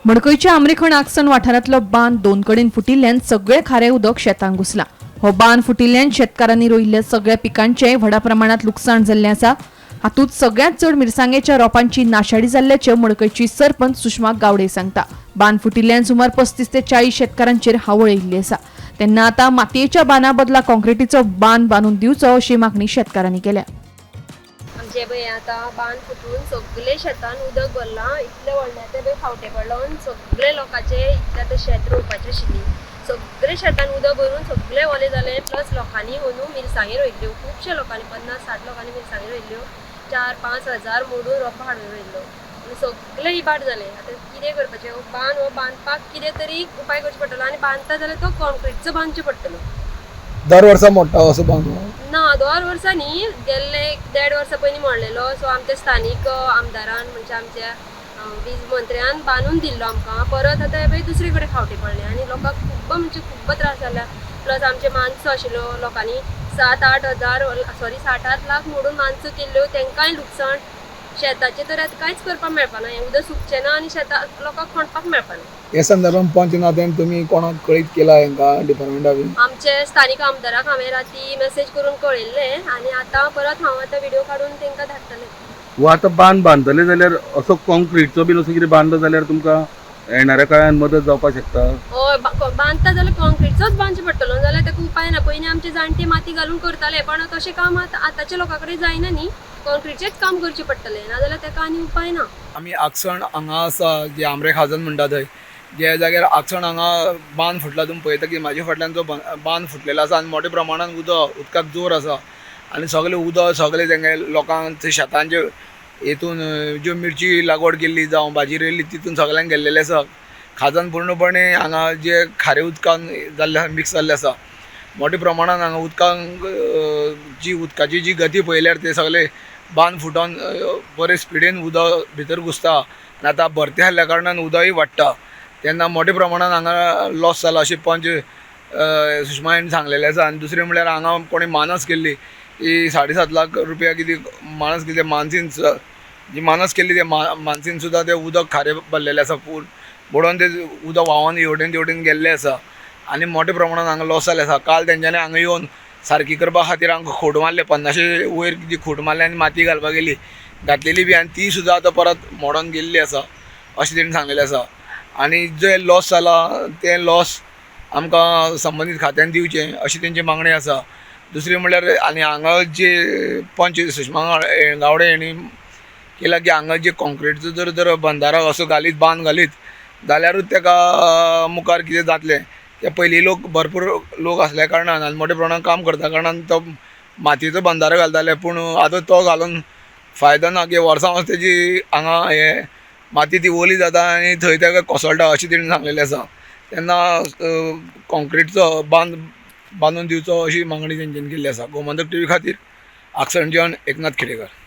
मडकयच्या आमरेखण आगसण वाठारांतलो बांद दोन कडेन फुटिल्ल्यान सगळे खारे उदक शेतांत घुसलां। हो बांद फुटिल्ल्यान शेतकारांनी रोयिल्ल्या सगळ्या पिकांचें व्हडा प्रमाणात लुकसाण जाल्लें आसा। हातूंत सगळ्यांत चड मिरसांगेच्या रोपांची नाशाडी जाल्ल्याचें मडकयची सरपंच सुषमा गावडे सांगता। बांद फुटिल्ल्यान सुमार 35 ते 40 शेतकारांचेर हावळ येयल्ली आसा। तेन्ना आतां मातयेच्या बांदा बदला काँक्रिटीचो बांद बांदून दिवचो अशी मागणी शेतकारांनी केल्या। आमचे पळय आतां बांद फुटून सगळे शेतान उदक भरलां, इतले व्हडले ते पळय फावटे पडून सगळे लोकांचे इतले आतां शेत रोवपाची आशिल्ली, सगळे शेतान उदक भरून सगळे ओले जाले। प्लस लोकांनी अंदू मिरसांगे रोयिल्ल्यो, खुबशे लोकांनी 50-60 लोकांनी मिरसांगे रोयिल्ल्यो, 4-5 हजार मोडून रोपां हाडून रोयिल्लो आनी सगळे इबाड जाले। आतां कितें करपाचें? हो बांदपाक कितें तरी उपाय करचो पडटलो आनी बांदता जाल्यार तो कॉन्क्रीटचो बांदचो पडटलो। दर वर्सा मोडटा असो बांद ना, दर वर्सा न्ही, गेल्ले 1.5 वर्सां पयलीं मोडलेलो। सो आमच्या स्थानीक आमदारान म्हणजे आमच्या वीज मंत्र्यान बांदून दिल्लो आमकां। परत आतां पळय दुसरे कडेन फावटी पडले आनी लोकांक खूब म्हणजे खूब त्रास जाला। प्लस आमचे माणसो आशिल्लो, लोकांनी 7-8 लाख मोडून माणसो केल्ल्यो, तांकांय लुकसाण। शेताचे तर आतां कांयच करपाक मेळपाना, हें उदक सुकचें ना आनी शेताक लोकांक खणपाक मेळपाना। हे संदर्भात पंचनात्यान तुम्ही कोणाक कळीत केला हेंका डिपार्टमेंटा बी? आमचे स्थानीक आमदाराक हांवें राती मेसेज करून कळयल्लें आनी आतां परत हांव आतां व्हिडिओ काडून तांकां धाडटलें। वो आतां बांद बांदतले जाल्यार असो कॉन्क्रीटचो बीन असो कितें बांदलो जाल्यार तुमकां येणाऱ्या काळान मदत जावपाक शकता? हय, बांदता जाल्यार कॉन्क्रीटचोच बांदचो पडटलो, जाल्यार ताका उपाय ना। पयलीं आमचे जाणटे माती घालून करताले, पण तशें काम आतांच्या लोकां कडेन जायना न्ही, कॉन्क्रीटचेच काम करचें पडटलें, नाजाल्यार ताका आनी उपाय ना। आमी आगसण हांगा आसा जे आमरे खाजन म्हणटा थंय, जे जाग्यार आगसण हांगा बांद फुटला, तुमी पळयता की म्हाज्या फाटल्यान जो बांद फुटलेलो आसा आनी मोठ्या प्रमाणान उदकाक जोर आसा आनी सगळें उदक सगळें तेंगे लोकांचे शेतांचे हेतून ज्यो मिरची लागवड केल्ली जावं भाजी रोयल्ली तितून सगळ्यांक गेल्लेलें आसा। खाजन पूर्णपणे हांगा जे खारे उदकान जाल्ले मिक्स जाल्ले आसा, मोठ्या प्रमाणान हांगा उदकाची जी गती पळयल्यार ते सगळे बांद फुटोन बरे स्पिडीन उदक भितर घुसता आनी आतां भरती आसल्या कारणान उदकय वाडटा, तेन्ना मोठ्या प्रमाणान हांगा लॉस जाला अशें पंच सुषमायन सांगलेलें आसा। आनी दुसरें म्हळ्यार हांगा कोणी मानस केल्ली की 7.5 लाख रुपया कितें मानस केली, मानसीन जी मानस केल्ली ते मानसीन सुद्दां ते उदक खारें भरलेलें आसा, बुडोवन ते उदक व्हांवोन हेवटेन तेवटेन गेल्लें आसा आनी मोठ्या प्रमाणान हांगा लॉस जाल्लें आसा। काल तेंच्यांनी हांगा येवन सारकी करपा खातीर हांगा खोट मारले, 50 वयर जी खोट मारली आनी माती घालपाक गेली, घातलेली बी, आनी ती सुद्दां आतां परत मोडोन गेल्ली आसा अशें तेणी सांगलेलें आसा। आनी जे लॉस जाला ते लॉस आमकां संबंदीत खात्यान दिवचें अशी तेंची मागणी आसा। दुसरी म्हळ्यार आनी हांगा जे पंच सुषमा गावडे हेणी केला की हांगा जे कॉन्क्रीटचो जर बंदारो असो घालीत, बांद घालीत जाल्यारूच ताका मुखार कितें जातलें। ते पयलीं लोक भरपूर लोक आसल्या कारणान आनी मोठ्या प्रमाणान काम करता कारणान तो मातयेचो बंदारो घालताले, पूण आतां तो घालून फायदो ना, की वर्सां वर्स तेजी हांगा हे माती ती ओली जाता आनी थंय ताका कोसळटा अशें तेणी सांगलेलें आसा। तेन्ना कॉन्क्रीटचो बांदून दिवचो अशी मागणी तेंच्यांनी केल्ली आसा। गोमंतक टीव्ही खातीर आगसणच्यान एकनाथ खेडेकर।